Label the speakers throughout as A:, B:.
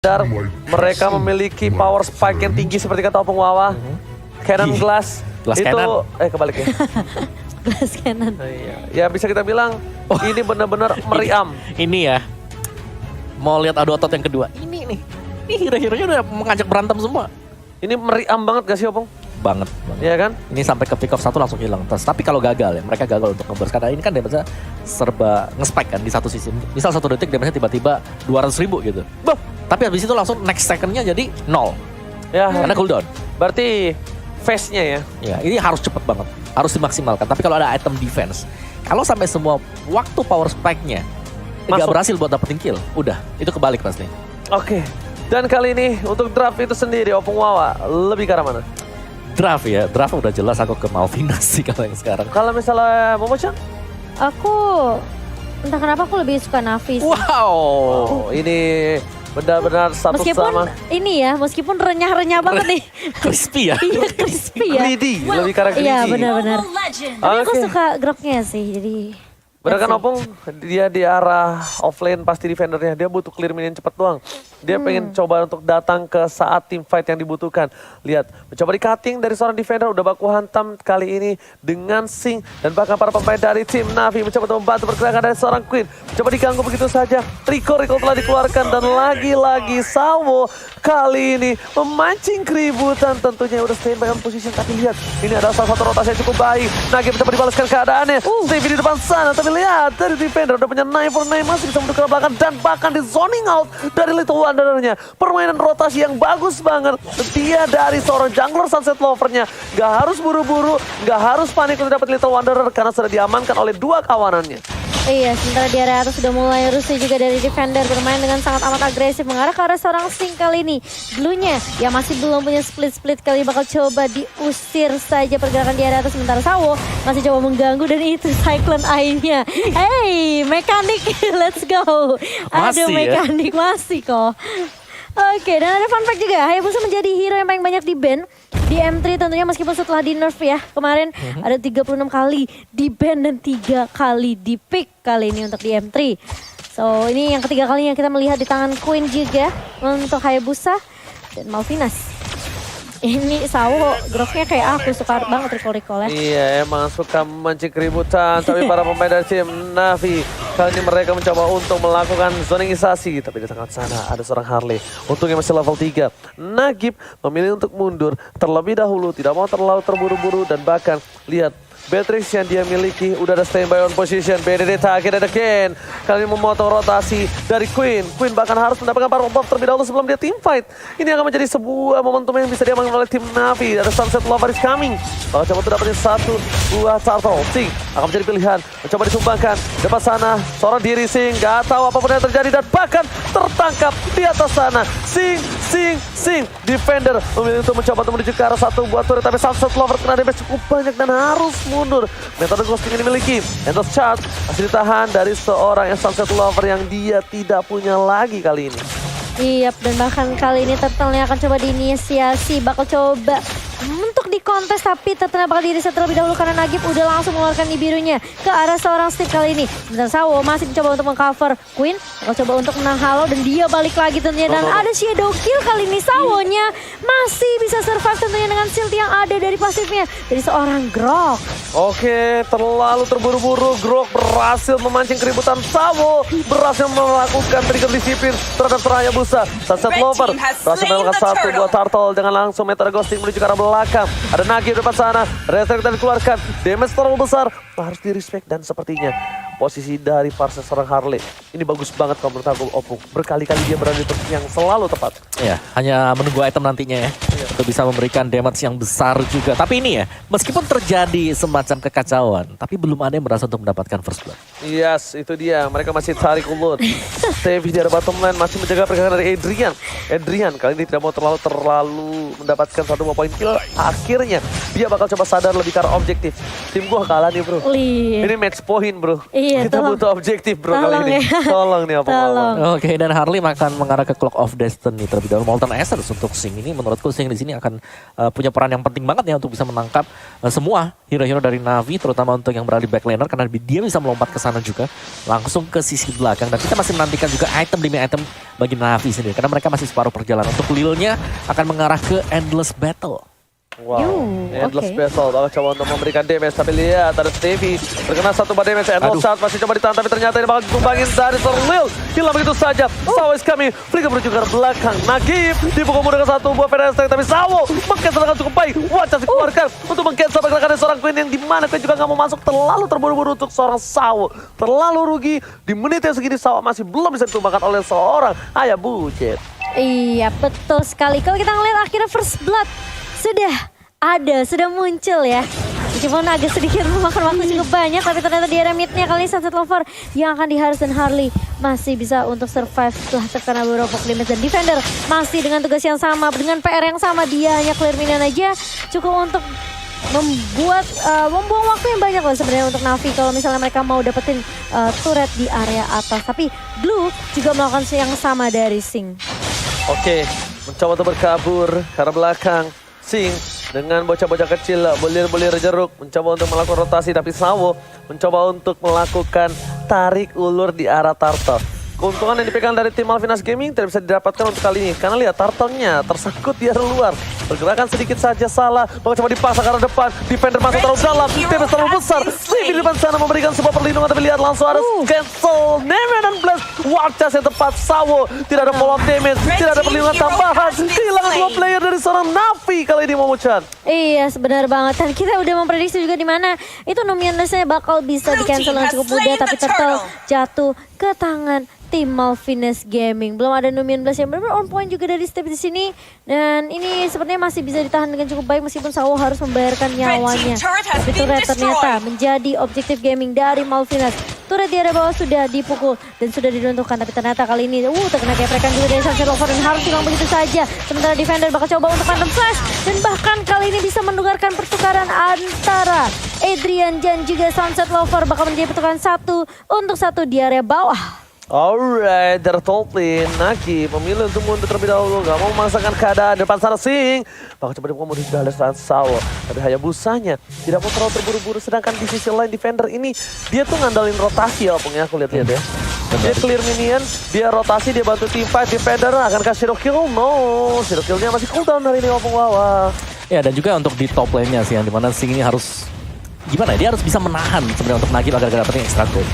A: Mereka memiliki power spike yang tinggi seperti kata Opung Wawa. Cannon Glass itu
B: cannon.
A: kebalik ya.
C: Glass cannon.
A: Ya bisa kita bilang ini benar-benar meriam.
B: Ini ya. Mau lihat adu otot yang kedua. Ini nih. Ini hero-heronya udah mengajak berantem semua.
A: Ini meriam banget gak sih Opung?
B: Banget.
A: Iya kan?
B: Ini sampai ke pick off 1 langsung hilang. Tapi kalau gagal ya, mereka gagal untuk ngeburst. Karena ini kan damage-nya serba nge-spike kan di satu sisi. Misal 1 detik damage-nya tiba-tiba 200.000 gitu. Tapi habis itu langsung next second-nya jadi 0.
A: Ya,
B: Karena cooldown.
A: berarti face-nya ya.
B: Ya, ini harus cepet banget. Harus dimaksimalkan. Tapi kalau ada item defense, kalau sampai semua waktu power spike-nya nggak berhasil buat dapetin kill, udah. Itu kebalik pasti.
A: Oke. Dan kali ini untuk draft itu sendiri Opung Wawa lebih ke arah mana?
B: Draft ya, draft udah jelas aku ke Malvinas sih kalau yang sekarang.
A: Kalau misalnya Momo-chan?
C: Aku entah kenapa aku lebih suka Navi sih.
A: Wow, ini benar-benar satu
C: Meskipun
A: sama.
C: ini ya, meskipun renyah-renyah banget nih.
B: Crispy ya.
C: Iya, crispy ya.
A: Greedy, lebih ke arah greedy.
C: Iya, benar-benar. Tapi aku
A: Oke.
C: suka groknya sih, jadi
A: Bener kan Opung, dia di arah offlane pasti defendernya, dia butuh clear minion cepat doang. Dia pengen coba untuk datang ke saat team fight yang dibutuhkan. Lihat, mencoba di cutting dari seorang defender, udah baku hantam kali ini dengan Sing. Dan bahkan para pemain dari tim Navi mencoba untuk membantu pergerakan dari seorang Queen. Mencoba diganggu begitu saja, Recall telah dikeluarkan dan lagi-lagi Sawo kali ini memancing keributan. Tentunya udah standby on position, tapi lihat, ini adalah salah satu rotasi yang cukup baik. Nagi mencoba dibalaskan keadaannya, Stevie di depan sana, tapi lihat dari defender udah punya 9 for 9 masih bisa mendekat ke belakang dan bahkan di zoning out dari Little Wanderer-nya. Permainan rotasi yang bagus banget. Dia dari seorang jungler Sunset Lover-nya. Gak harus buru-buru, gak harus panik untuk dapat Little Wanderer karena sudah diamankan oleh 2 kawanannya.
C: iya, sementara di area atas sudah mulai rusuh juga dari defender bermain dengan sangat amat agresif mengarah ke arah seorang Sing kali ini. Blue-nya yang masih belum punya split-split kali bakal coba diusir saja pergerakan di area atas sementara Sawo masih coba mengganggu dan itu Cyclone Eye-nya. Hey, mekanik, let's go.
B: Masih
C: Aduh,
B: ya?
C: mekanik masih kok. Oke, dan ada fun fact juga, Hayabusa menjadi hero yang paling banyak di ban di M3 tentunya meskipun setelah di nerf ya. Kemarin ada 36 kali di ban dan 3 kali di pick kali ini untuk di M3. So, ini yang ketiga kalinya kita melihat di tangan Queen juga untuk Hayabusa dan Malvinas. Ini Sawo groknya kayak aku, suka banget recall-recall ya.
A: Iya, emang suka memancing keributan. Tapi para pemain dari tim Navi kali ini mereka mencoba untuk melakukan zoningisasi. Tapi di tengah sana ada seorang Harley. Untungnya masih level 3. Nagib memilih untuk mundur terlebih dahulu. Tidak mau terlalu terburu-buru dan bahkan lihat Beatrix yang dia miliki udah ada standby on position. BDD target again. Kali ini memotong rotasi dari Queen. Queen bahkan harus mendapatkan power buff terlebih dahulu sebelum dia team fight. Ini akan menjadi sebuah momentum yang bisa diamankan oleh tim Navi. Ada Sunset Lover is coming. Kalau coba untuk dapetin 1 buah turtle. Sing akan menjadi pilihan. Mencoba disumbangkan. Depan sana seorang diri Sing. Gak tahu apapun yang terjadi dan bahkan tertangkap di atas sana. Sing. Defender memilih untuk mencoba untuk menuju ke arah 1 buah turret. Tapi Sunset Lover kena damage cukup banyak dan harus mundur. Metode ghosting ini dimiliki. Endless Charge masih ditahan dari seorang yang Sunset Lover yang dia tidak punya lagi kali ini.
C: Iya, dan bahkan kali ini Turtle-nya akan coba diinisiasi, bakal coba untuk di kontes tapi Turtle bakal di-reset terlebih dahulu karena Nagib udah langsung mengeluarkan birunya ke arah seorang Steve kali ini. Sementara Sawo masih mencoba untuk mengcover Queen, bakal coba untuk menang halo dan dia balik lagi tentunya dan ada Shadow Kill kali ini. Sawonya masih bisa survive tentunya dengan shield yang ada dari pasifnya dari seorang Grok.
A: Oke, terlalu terburu-buru. Grok berhasil memancing keributan. Sawo berhasil melakukan trigger disiplin terhadap Seraya Busa. Sunset Lover berhasil melakukan 1 buah turtle dengan langsung metode ghosting menuju ke arah belakang. Ada Nagi di depan sana. Restrect tadi dikeluarkan. Damage terlalu besar. Harus di-respect dan sepertinya posisi dari Farsa seorang Harley ini bagus banget kalau menurut aku Opung. Berkali-kali dia berada di posisi yang selalu tepat.
B: Ya, hanya menunggu item nantinya ya. Untuk bisa memberikan damage yang besar juga. Tapi ini ya, meskipun terjadi semacam kekacauan, tapi belum ada yang berhasil untuk mendapatkan first blood.
A: Yes, itu dia. Mereka masih tarik ulur. Stevie di arah bottom lane masih menjaga pergerakan dari Adrian. Adrian kali ini tidak mau terlalu mendapatkan 1 buah poin kill. Akhirnya dia bakal coba sadar lebih ke arah objektif. Tim gua kalah nih bro. Ini match point bro.
C: Iya,
A: kita
C: tolong.
A: butuh objektif bro
C: Tolong
A: kali ini.
C: ya.
A: Tolong nih apa-apa.
C: Tolong.
B: Oke, dan Harley akan mengarah ke Clock of Destiny terlebih dahulu. Molten Essence untuk Sing ini menurutku Sing yang di sini akan punya peran yang penting banget ya untuk bisa menangkap semua hero-hero dari Na'Vi, terutama untuk yang berada di backlaner karena dia bisa melompat ke sana juga langsung ke sisi belakang. Dan kita masih menantikan juga item demi item bagi Na'Vi sendiri karena mereka masih separuh perjalanan. Untuk Lil-nya akan mengarah ke Endless Battle.
A: Wow, Endless
C: oke.
A: Battle bakal coba untuk memberikan damage, tapi lihat ada Stevie terkena satu bar damage. Endless Shot masih coba ditahan, tapi ternyata ini bakal ditumbangin dari Lil. Hilang begitu saja. Sawo is coming, Flicker menuju ke belakang. Nagib dipukul mundur ke satu buah Fenestrate, tapi Sawo meng-cancel dengan cukup baik. Wajah dikeluarkan untuk meng-cancel pergerakan dari seorang Queen yang dimana Queen juga nggak mau masuk, terlalu terburu-buru untuk seorang Sawo. Terlalu rugi, di menit yang segini Sawo masih belum bisa ditumbangkan oleh seorang Hayabusa.
C: Iya betul sekali. Kalau kita ngeliat akhirnya First Blood sudah muncul ya. Meskipun agak sedikit memakan waktu cukup banyak, tapi ternyata di area mid-nya kali ini Sunset Lover yang akan di Harris dan Harley masih bisa untuk survive setelah terkena beberapa damage. Dan Defender masih dengan tugas yang sama, dengan PR yang sama, dia hanya clear minion aja cukup untuk membuang waktu yang banyak loh sebenarnya untuk Na'Vi kalau misalnya mereka mau dapetin turret di area atas. Tapi Blue juga melakukan yang sama dari Sing.
A: Oke, mencoba untuk berkabur ke arah belakang. Sing dengan bocah-bocah kecil, bulir-bulir jeruk, mencoba untuk melakukan rotasi, tapi Sawo mencoba untuk melakukan tarik ulur di arah Turtle. Keuntungan yang dipegang dari tim Malvinas Gaming tidak bisa didapatkan untuk kali ini, karena lihat Turtle-nya tersangkut di area luar. Pergerakan sedikit saja salah, bakal coba dipaksa ke arah depan, Defender masuk terlalu dalam, damage terlalu besar. Sing di depan sana memberikan sebuah perlindungan, tapi lihat langsung ada cancel, Nemean dan Blast. Watch yang tepat, Sawo tidak ada follow up damage, tidak ada perlindungan tambahan. Kehilangan dua player dari seorang Na'Vi kali ini, Momo-chan.
C: Iya sebenar banget, dan kita udah memprediksi juga di mana itu Numian-nya bakal bisa di cancel dengan cukup mudah, tapi Turtle jatuh ke tangan tim Malvinas Gaming. Belum ada Numian Blast yang benar-benar on point juga dari step di sini, dan ini sepertinya masih bisa ditahan dengan cukup baik meskipun Sawo harus membayarkan nyawanya. Tapi turret ternyata menjadi objektif gaming dari Malvinas. Turret di area bawah sudah dipukul dan sudah diruntuhkan, tapi ternyata kali ini terkena geprekan juga dari Sunset Lover dan harus hilang begitu saja. Sementara Defender bakal coba untuk Phantom Flash dan bahkan kali ini bisa menukarkan pertukaran antara Adrian dan juga Sunset Lover, bakal menjadi pertukaran 1-1 di area bawah.
A: Alright, dari top lane, Nagi memilih untuk mundur terlebih dahulu, gak mau memaksakan keadaan depan sana. Sing bakal coba dibuka mundur dari serangan Sawo, tapi Hayabusanya tidak mau terlalu terburu-buru, sedangkan di sisi lain Defender ini dia tuh ngandalin rotasi ya Opung ya, aku lihat-lihat ya. Dia clear minion, dia rotasi, dia bantu team fight. Defender akan kasih Shadow Kill, no, Shadow Kill-nya masih cooldown hari ini Opung Wawa.
B: Ya, dan juga untuk di top lane-nya sih yang dimana Sing ini harus gimana ya, dia harus bisa menahan sebenarnya untuk Nagib agar dapetin extra gold.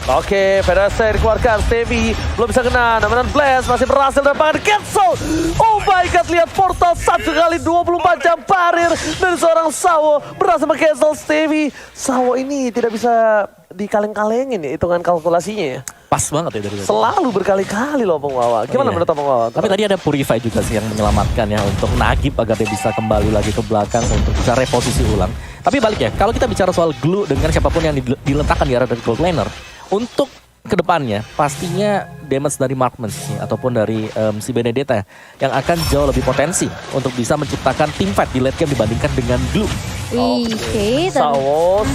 A: Oke, Fenestrate dikeluarkan, Stevie belum bisa kena, namun Blast masih berhasil dan cancel. Oh my god, lihat portal 1 kali 24 jam parir dari seorang Sawo, berhasil meng-cancel Stevie. Sawo ini tidak bisa dikaleng-kalengin ya hitungan kalkulasinya ya.
B: Pas banget ya dari tadi.
A: Selalu berkali-kali loh Bang Wawa. Gimana menurut Bang Wawa?
B: Tapi tadi ada Purify juga sih yang menyelamatkan ya untuk Nagib agar dia bisa kembali lagi ke belakang untuk bisa reposisi ulang. Tapi balik ya, kalau kita bicara soal glue dengan siapapun yang diletakkan di area dari gold laner, untuk kedepannya pastinya damage dari Marksman ataupun dari si Benedetta yang akan jauh lebih potensi untuk bisa menciptakan team fight di late game dibandingkan dengan glue.
C: Oke,
A: Sawo,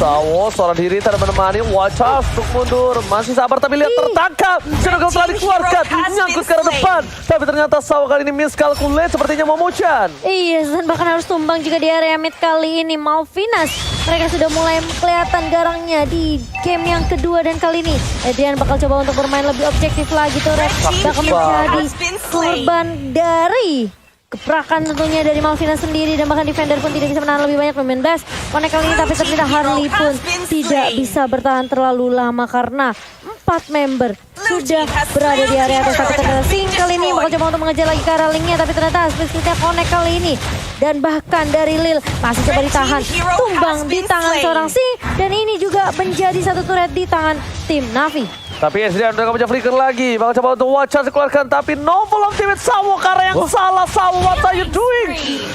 A: seorang diri tidak menemani. Watch out untuk mundur. Masih sabar tapi lihat tertangkap. Shadow telah dikeluarkan. Nyangkut ke arah depan. Tapi ternyata Sawo kali ini miscalculate sepertinya Momo-chan.
C: iya, dan bahkan harus tumbang juga di area mid kali ini. Malvinas, mereka sudah mulai kelihatan garangnya di game yang kedua, dan kali ini Adrian bakal coba untuk bermain lebih objektif lagi. Turret bakal menjadi korban dari gebrakan tentunya dari Malvinas sendiri, dan bahkan Defender pun tidak bisa menahan lebih banyak. Numian Blast connect kali ini, tapi ternyata Harley pun tidak bisa bertahan terlalu lama karena 4 member sudah berada di area atas. Tapi ternyata Sing kali ini bakal coba untuk mengejar lagi ke arah linknya, tapi ternyata Spesialnya connect kali ini, dan bahkan dari Lil masih coba ditahan, tumbang di tangan seorang Sing, dan ini juga menjadi satu turret di tangan tim Na'Vi.
A: Tapi Adrian udah gak punya flicker lagi. Bakal coba untuk watch out dikeluarkan, tapi no follow ultimate Sawo karena yang salah. Sawo, what are you doing?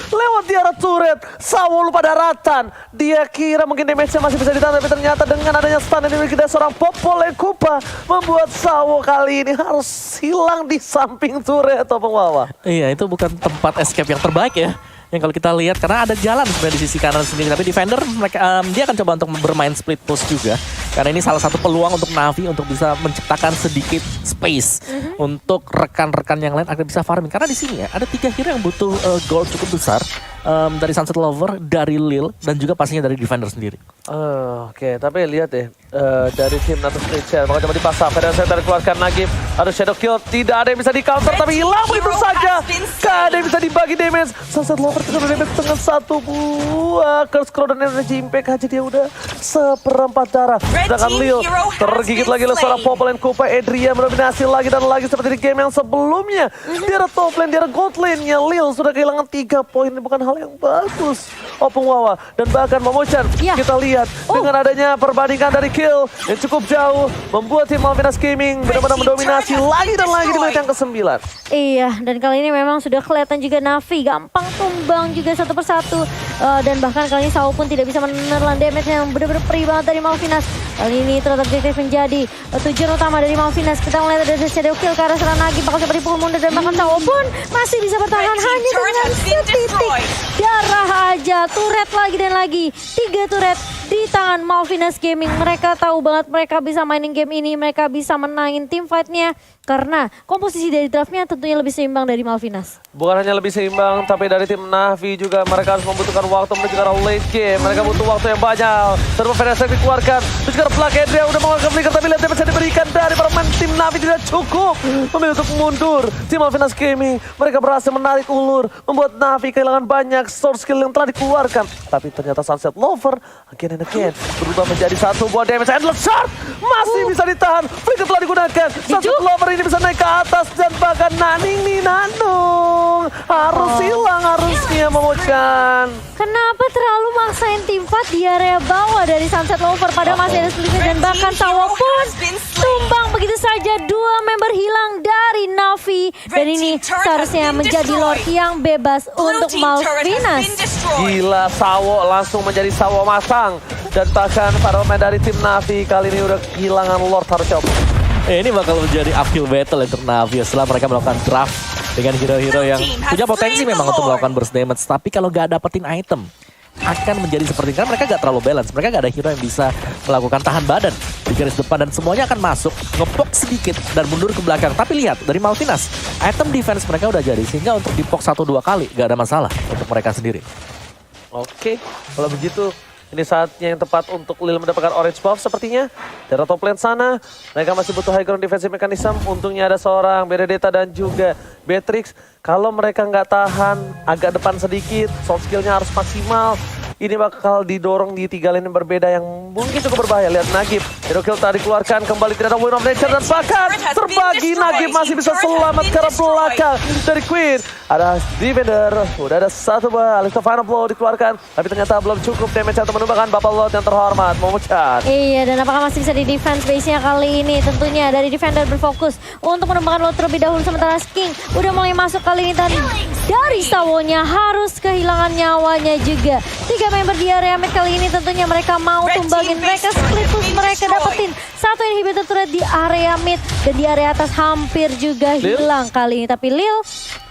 A: Lewat di arah turret, Sawo lupa daratan. Dia kira mungkin damage-nya masih bisa ditahan, tapi ternyata dengan adanya stun yang dimiliki dari seorang Popol Kupa membuat Sawo kali ini harus hilang di samping turret atau Wawa.
B: Iya, itu bukan tempat escape yang terbaik ya. Yang kalau kita lihat, karena ada jalan sebenarnya di sisi kanan sendiri, tapi Defender mereka dia akan coba untuk bermain split push juga. Karena ini salah satu peluang untuk Navi untuk bisa menciptakan sedikit space untuk rekan-rekan yang lain agar bisa farming. Karena di sini ya ada 3 hero yang butuh gold cukup besar. Dari Sunset Lover, dari Lil, dan juga pastinya dari Defender sendiri.
A: Oke, tapi lihat deh dari tim Natus Preacher bakal coba dipasang. Federal Center dikeluarkan lagi. Ada Shadow Kill, tidak ada yang bisa di counter tapi hilang begitu saja. Gak ada yang bisa dibagi damage. Sunset Lover tidak damage dengan 1 buah Curse Crow dan Energy Impact aja dia udah seperempat darah. Sedangkan Lil tergigit lagi oleh seorang Popol and Kupa. Adria mendominasi lagi dan lagi seperti di game yang sebelumnya. Dia ada top lane, dia ada gold lane-nya. Lil sudah kehilangan 3 poin, ini bukan hal yang bagus. Opung Wawa dan bahkan Momochan kita lihat dengan adanya perbandingan dari kill yang cukup jauh membuat tim Malvinas Gaming benar-benar mendominasi lagi dan lagi di menit yang ke-9.
C: Iya, dan kali ini memang sudah kelihatan juga Navi gampang tumbang juga satu persatu. Dan bahkan kali ini Sao pun tidak bisa menelan damage yang benar-benar perih banget dari Malvinas. Kali ini terus objektif menjadi tujuan utama dari Malvinas. Kita melihat ada Shadow Kill ke arah serangan Nagi, bakal coba dipukul mundur dan bahkan Sao pun masih bisa bertahan hanya dengan setitik darah aja. Turret lagi dan lagi, 3 turret di tangan Malvinas Gaming. Mereka tahu banget mereka bisa mainin game ini, mereka bisa menangin team fight-nya. Karena komposisi dari draftnya tentunya lebih seimbang dari Malvinas.
A: Bukan hanya lebih seimbang, tapi dari tim Navi juga mereka harus membutuhkan waktu menuju ke arah late game. Mereka butuh waktu yang banyak. Server Federasi dikeluarkan. Terus ke arah Plug Adria udah mengeluarkan flicker, tapi lihat bisa diberikan dari pemain tim Navi tidak cukup. Memilih untuk mundur. Tim Malvinas Gaming, mereka berhasil menarik ulur. Membuat Navi kehilangan banyak source skill yang telah dikeluarkan. Tapi ternyata Sunset Lover, again and again, berubah menjadi 1 buah damage. Endless Shard masih bisa ditahan. Flicker telah digunakan. Sunset Lover ini bisa naik ke atas dan bahkan Naning nih Nanung harus hilang harusnya Momochan.
C: Kenapa terlalu maksain tim fight di area bawah dari Sunset Lover padahal masih ada Sliver dan bahkan Tawa pun tumbang begitu saja. 2 member hilang dari Navi dan ini seharusnya menjadi Lord yang bebas untuk Malvinas.
A: Gila, Sawo langsung menjadi Sawo masang dan bahkan para pemain dari tim Navi kali ini udah kehilangan Lord harusnya.
B: Ini bakal menjadi uphill battle untuk Navi setelah mereka melakukan draft dengan hero-hero yang punya potensi memang untuk melakukan burst damage. Tapi kalau gak dapetin item, akan menjadi seperti karena mereka gak terlalu balance. Mereka gak ada hero yang bisa melakukan tahan badan di garis depan dan semuanya akan masuk, ngepok sedikit dan mundur ke belakang. Tapi lihat dari Malvinas, item defense mereka udah jadi sehingga untuk dipok 1-2 kali gak ada masalah untuk mereka sendiri.
A: Oke, kalau begitu ini saatnya yang tepat untuk Lil mendapatkan orange buff sepertinya. Dari top lane sana, mereka masih butuh high ground defensive mechanism. Untungnya ada seorang Benedetta dan juga Beatrix. Kalau mereka nggak tahan agak depan sedikit, soft skillnya harus maksimal. Ini bakal didorong di 3 lane yang berbeda yang mungkin cukup berbahaya. Lihat Nagib, hero kill tadi dikeluarkan, kembali tidak ada Wind of Nature dan bahkan terbagi. Nagib masih bisa selamat ke arah belakang dari Queen. Ada Defender, udah ada 1 buah, Alista Final Blow dikeluarkan. Tapi ternyata belum cukup damage untuk menumbangkan Bapak Lord yang terhormat, Momochan.
C: Iya, dan apakah masih bisa di defense base-nya kali ini? Tentunya dari Defender berfokus untuk menumbangkan Lord terlebih dahulu. Sementara King udah mulai masuk kali ini tadi. Dari Sawonya harus kehilangan nyawanya juga. 3 member di area mid kali ini tentunya mereka mau tumbangin. Mereka split push, mereka dapetin 1 inhibitor turret di area mid. Dan di area atas hampir juga hilang kali ini. Tapi Lil,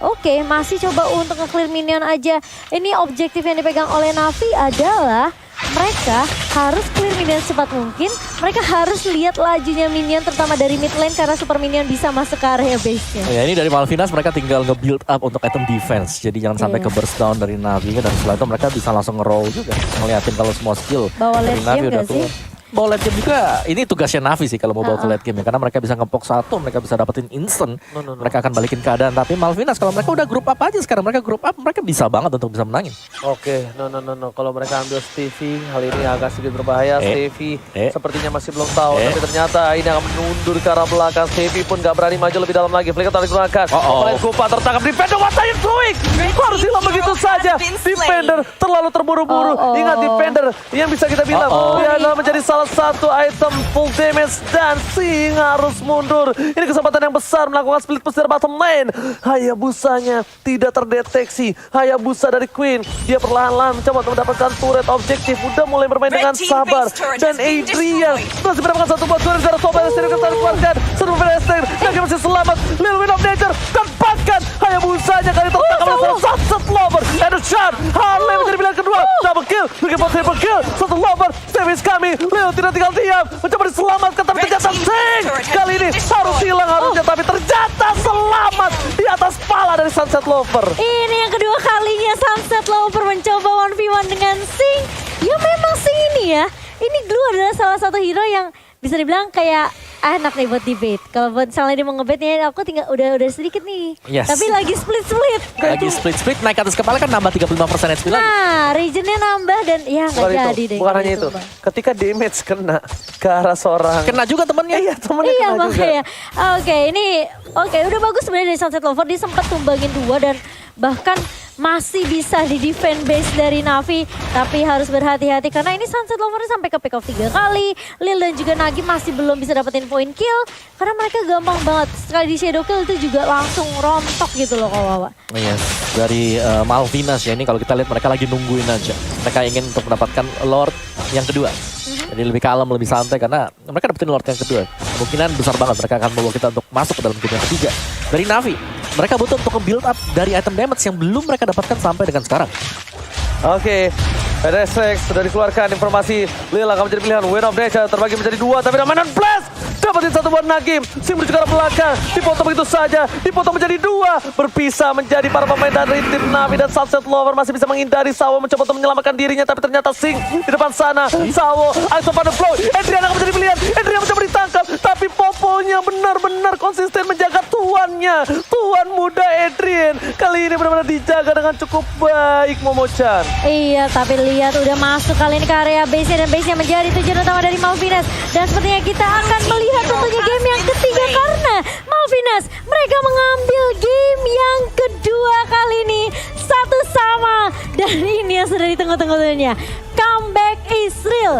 C: oke, masih coba untuk nge-clear minion aja. Ini objektif yang dipegang oleh Navi adalah mereka harus clear minion secepat mungkin. Mereka harus lihat lajunya minion terutama dari mid lane karena super minion bisa masuk ke area base-nya.
B: Ya ini dari Malvinas mereka tinggal nge-build up untuk item defense. Jadi jangan sampai ke burst down dari Navi. Dan setelah itu mereka bisa langsung nge-roll juga. Ngeliatin kalau semua skill
C: bawa
B: dari
C: late
B: Navi
C: game
B: udah
C: gak sih?
B: keluar. Bawa late game juga, ini tugasnya Navi sih kalau mau bawa ke late game ya. Karena mereka bisa ngepok 1, mereka bisa dapetin instant. Mereka akan balikin keadaan. Tapi Malvinas kalau mereka udah group up aja sekarang. Mereka group up, mereka bisa banget untuk bisa menangin.
A: Oke, no. Kalau mereka ambil Stevie, hal ini agak sedikit berbahaya. Stevie sepertinya masih belum tahu. Tapi ternyata ini akan menundur ke arah belakang. Stevie pun gak berani maju lebih dalam lagi. Flicker tarik gunakan. Oleh Kupa tertangkap. Defender, what are you doing? Harus hilang begitu saja. Defender terlalu terburu-buru. Ingat Defender yang bisa kita bilang. Dia adalah menjadi salah satu item full damage dan Sing harus mundur. Ini kesempatan yang besar melakukan split push dari bottom lane. Hayabusanya tidak terdeteksi. Hayabusa dari Queen. Dia perlahan-lahan mencoba untuk mendapatkan turret objektif. Udah mulai bermain dengan sabar. Dan Adrian masih mendapatkan 1 buah turret dari Sobat Esther. Kita keluarkan. Serbu Esther. Nagi masih selamat. Lil Wind of Nature. Dan bahkan Hayabusanya kali tertangkap oleh Sunset Lover. And a shot. Harley menjadi pilihan kedua. Double kill. Bikin triple kill. Sunset Lover. Steve is coming. Lil tidak tinggal diam. Mencoba Kali ini harus hilang harusnya, tapi ternyata selamat di atas pala dari Sunset Lover.
C: Ini yang kedua kalinya Sunset Lover mencoba 1v1 dengan Sing. Ya memang Sing ini ya. Ini Glue adalah salah satu hero yang bisa dibilang kayak enak nih buat debate. Kalau buat misalnya dia mau ngebet nih, aku tinggal udah sedikit nih.
B: Yes.
C: Tapi lagi split.
B: Lagi split naik ke atas kepala kan nambah 35% HP lagi.
C: Nah, regionnya nambah dan ya nggak jadi deh.
A: Bukan hanya itu.
C: Bang.
A: Ketika damage kena ke arah seorang.
B: Kena juga temennya.
A: Iya, temennya
C: Iya
A: kena juga.
C: makanya. Oke, udah bagus sebenarnya dari Sunset Lover. Dia sempat tumbangin 2 dan bahkan masih bisa di defend base dari Navi. Tapi harus berhati-hati karena ini Sunset Lover sampai ke pick off 3 kali. Lil dan juga Nagi masih belum bisa dapetin point kill. Karena mereka gampang banget. Sekali di shadow kill itu juga langsung rontok gitu loh kalau Wawa.
B: Yes, dari Malvinas ya, ini kalau kita lihat mereka lagi nungguin aja. Mereka ingin untuk mendapatkan Lord yang kedua. Jadi lebih kalem, lebih santai karena mereka dapetin Lord yang kedua. Kemungkinan besar banget mereka akan membawa kita untuk masuk ke dalam game yang ketiga. Dari Navi, mereka butuh untuk build up dari item damage yang belum mereka dapatkan sampai dengan sekarang.
A: Oke, PDSX sudah dikeluarkan informasi. Lil akan menjadi pilihan. Win of Nature terbagi menjadi 2, tapi mainan Blast dapetin 1 buat Nagim. Sim menuju ke arah belakang, dipotong begitu saja, dipotong menjadi 2. Berpisah menjadi para pemain dari tim Navi dan Sunset Lover masih bisa menghindari. Sawo mencoba untuk menyelamatkan dirinya, tapi ternyata Sing di depan sana. Sawo, Eyes of the Flow. Adrian akan menjadi pilihan. Adrian mencoba ditangkap, tapi Poponya benar-benar konsisten menjaga tuannya. Tuan muda Adrian kali ini benar-benar dijaga dengan cukup baik, Momo-chan.
C: Iya, tapi lihat udah masuk kali ini ke area base-nya dan base-nya menjadi tujuan utama dari Malvinas. Dan sepertinya kita akan melihat tentunya game yang ketiga karena Malvinas mereka mengambil game yang kedua kali ini 1-1. Dan ini yang sudah ditunggu-tunggu tentunya. Comeback is real.